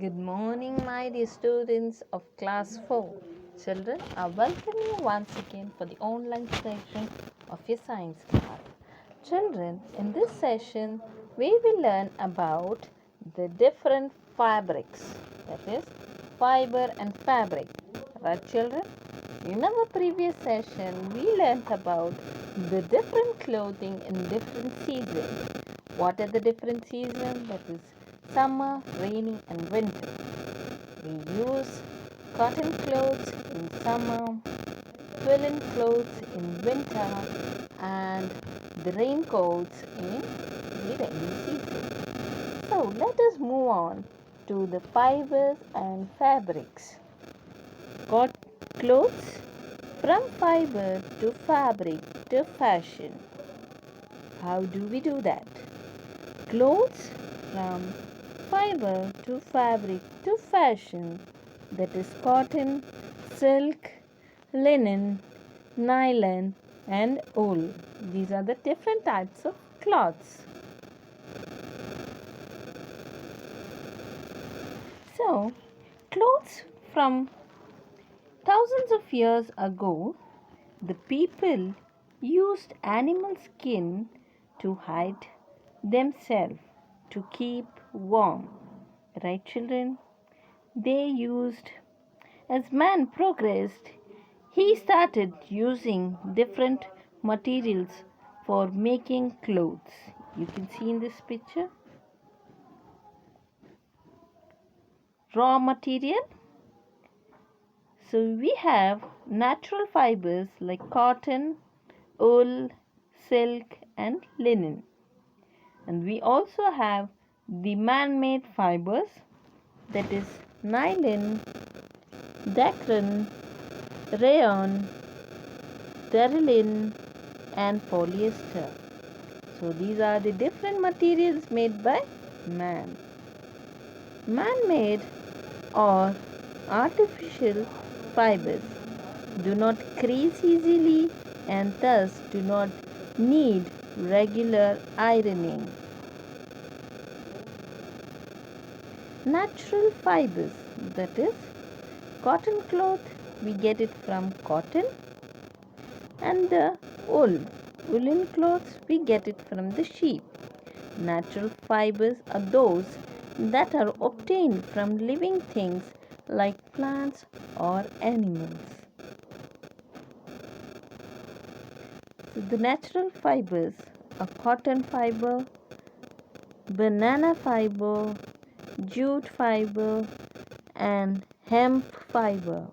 Good morning, my dear students of class 4. Children, I welcome you once again for the online session of your science class. Children, in this session, we will learn about the different fabrics, that is, fiber and fabric. Right, children? In our previous session, we learned about the different clothing in different seasons. What are the different seasons? That is summer, rainy, and winter. We use cotton clothes in summer, woolen clothes in winter, and the raincoats in the rainy season. So let us move on to the fibers and fabrics. Got clothes from fiber to fabric to fashion. How do we do that? Clothes from fiber to fabric to fashion, that is cotton, silk, linen, nylon, and wool. These are the different types of cloths. So, clothes from thousands of years ago, the people used animal skin to hide themselves to keep warm. Right, children? They used, as man progressed, he started using different materials for making clothes. You can see in this picture raw material. So we have natural fibers like cotton, wool, silk, and linen. And we also have the man made fibers, that is nylon, dacron, rayon, terylene, and polyester. So these are the different materials made by man. Man-made or artificial fibers do not crease easily and thus do not need regular ironing. Natural fibers, that is cotton cloth, we get it from cotton, and the wool, woolen clothes, we get it from the sheep. Natural fibers are those that are obtained from living things like plants or animals. So the natural fibers are cotton fiber, banana fiber, jute fiber, and hemp fiber.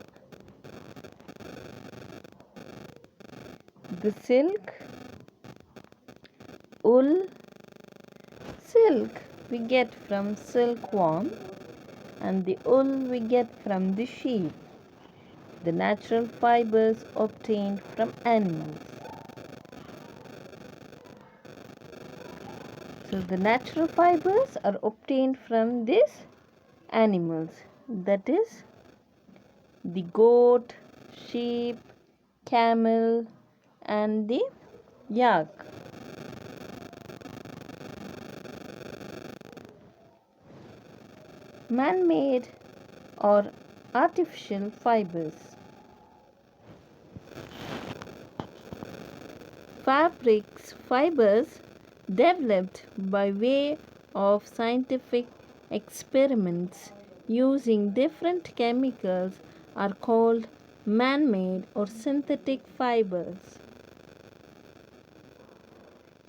The silk, wool, silk we get from silkworm, and the wool we get from the sheep. The natural fibers obtained from animals. So the natural fibers are obtained from these animals, that is the goat, sheep, camel, and the yak. Man-made or artificial fibers. Fibers developed by way of scientific experiments using different chemicals are called man-made or synthetic fibers.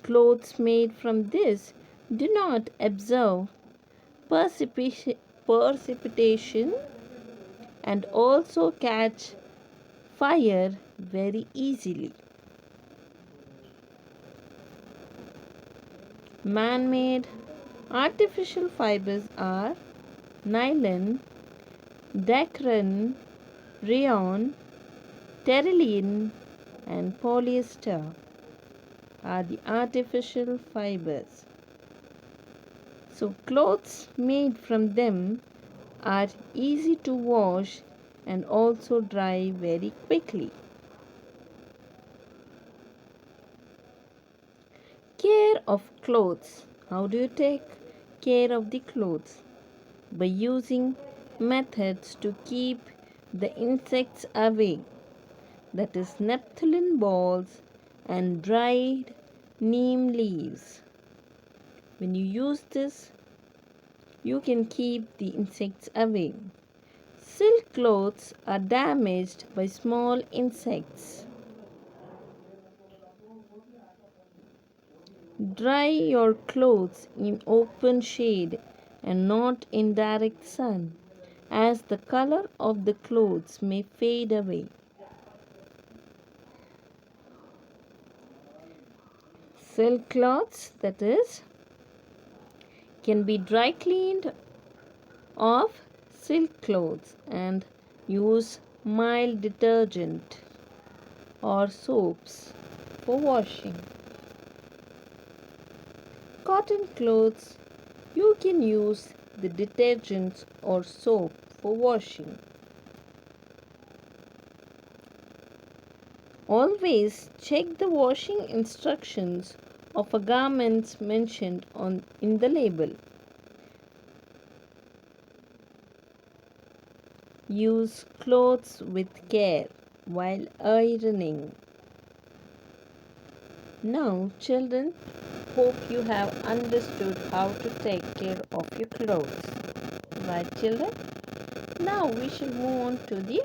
Clothes made from this do not absorb precipitation and also catch fire very easily. Man-made artificial fibers are nylon, dacron, rayon, terylene, and polyester are the artificial fibers. So clothes made from them are easy to wash and also dry very quickly. Care of clothes. How do you take care of the clothes? by using methods to keep the insects away, that is, naphthalene balls and dried neem leaves. When you use this, you can keep the insects away. Silk clothes are damaged by small insects. Dry your clothes in open shade and not in direct sun, as the color of the clothes may fade away. Silk cloths, that is, can be dry cleaned off silk clothes and use mild detergent or soaps for washing. Cotton clothes, you can use the detergents or soap for washing. Always check the washing instructions of a garment mentioned in the label. Use clothes with care while ironing. Now, children, hope you have understood how to take care of your clothes. Right, children? Now we shall move on to the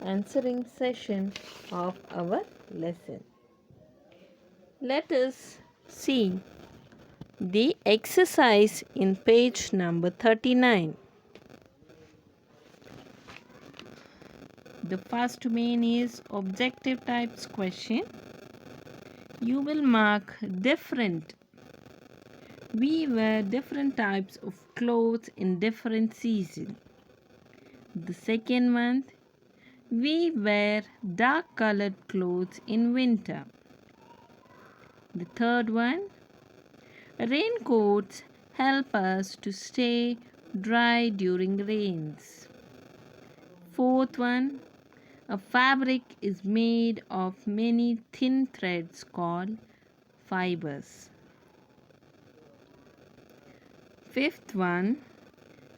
answering session of our lesson. Let us see the exercise in page number 39. The first main is objective types question. You will mark different. We wear different types of clothes in different seasons. The second one, we wear dark colored clothes in winter. The third one, raincoats help us to stay dry during rains. Fourth one, a fabric is made of many thin threads called fibers. Fifth one,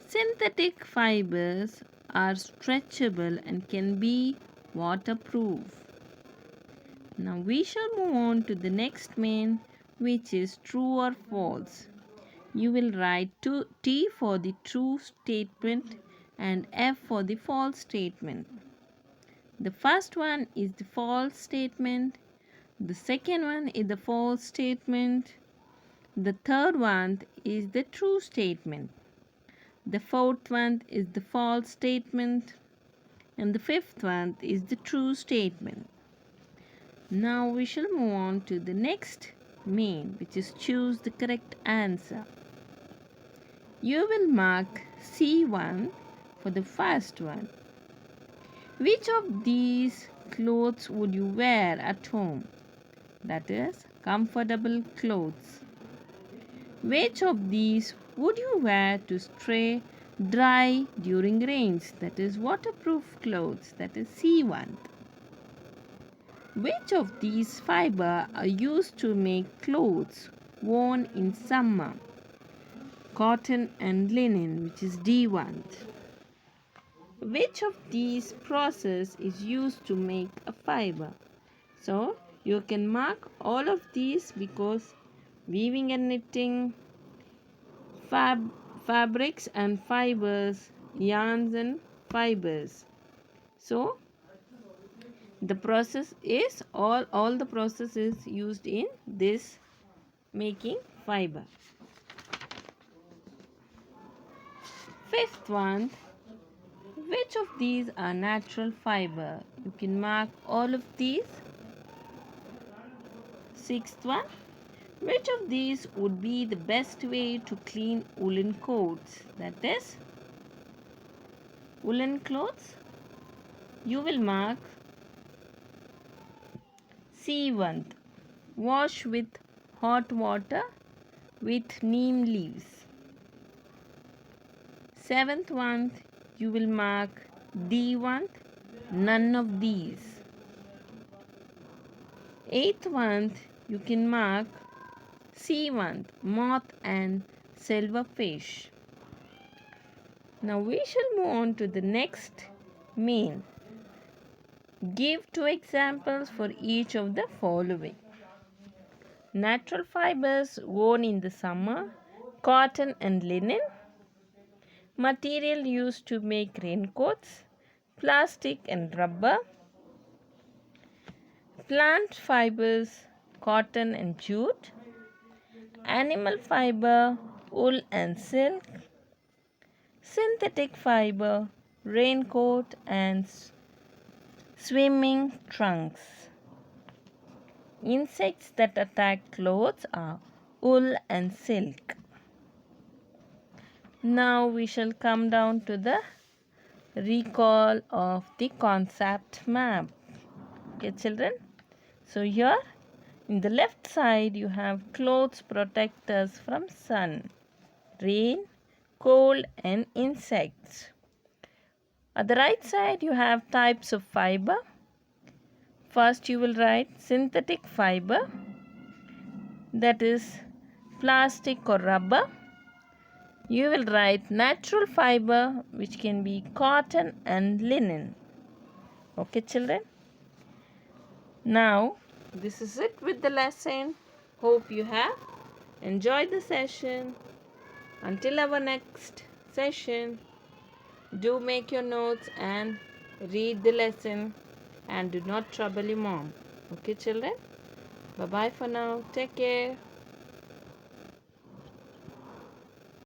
synthetic fibers are stretchable and can be waterproof. Now we shall move on to the next main, which is true or false. You will write T for the true statement and F for the false statement. The first one is the false statement. The second one is the false statement. The third one is the true statement. The fourth one is the false statement. And the fifth one is the true statement. Now we shall move on to the next main, which is choose the correct answer. You will mark C1 for the first one. Which of these clothes would you wear at home? That is, comfortable clothes. Which of these would you wear to stay dry during rains? That is, waterproof clothes. That is C1. Which of these fibers are used to make clothes worn in summer? Cotton and linen, which is D1. Which of these process is used to make a fiber? So you can mark all of these because weaving and knitting, fabrics and fibers, yarns and fibers. So the process is all the process is used in this making fiber. Fifth one, which of these are natural fiber? You can mark all of these. Sixth one, which of these would be the best way to clean woolen coats? That is, woolen clothes. You will mark C1. Wash with hot water with neem leaves. Seventh one, you will mark D1. None of these. Eighth one, you can mark C1. Moth and silverfish. Now we shall move on to the next mean. Give two examples for each of the following. Natural fibers worn in the summer, cotton and linen. Material used to make raincoats, plastic and rubber. Plant fibers, cotton and jute. Animal fiber, wool and silk. Synthetic fiber, raincoat and swimming trunks. Insects that attack clothes are wool and silk. Now we shall come down to the recall of the concept map. Okay, children. So here in the left side you have clothes protect us from sun, rain, cold and insects. At the right side you have types of fiber. First you will write synthetic fiber, that is plastic or rubber. You will write natural fiber, which can be cotton and linen. Okay, children. Now this is it with the lesson. Hope you have enjoyed the session. Until our next session, do make your notes and read the lesson, and do not trouble your mom. Okay, children? Bye bye for now. Take care.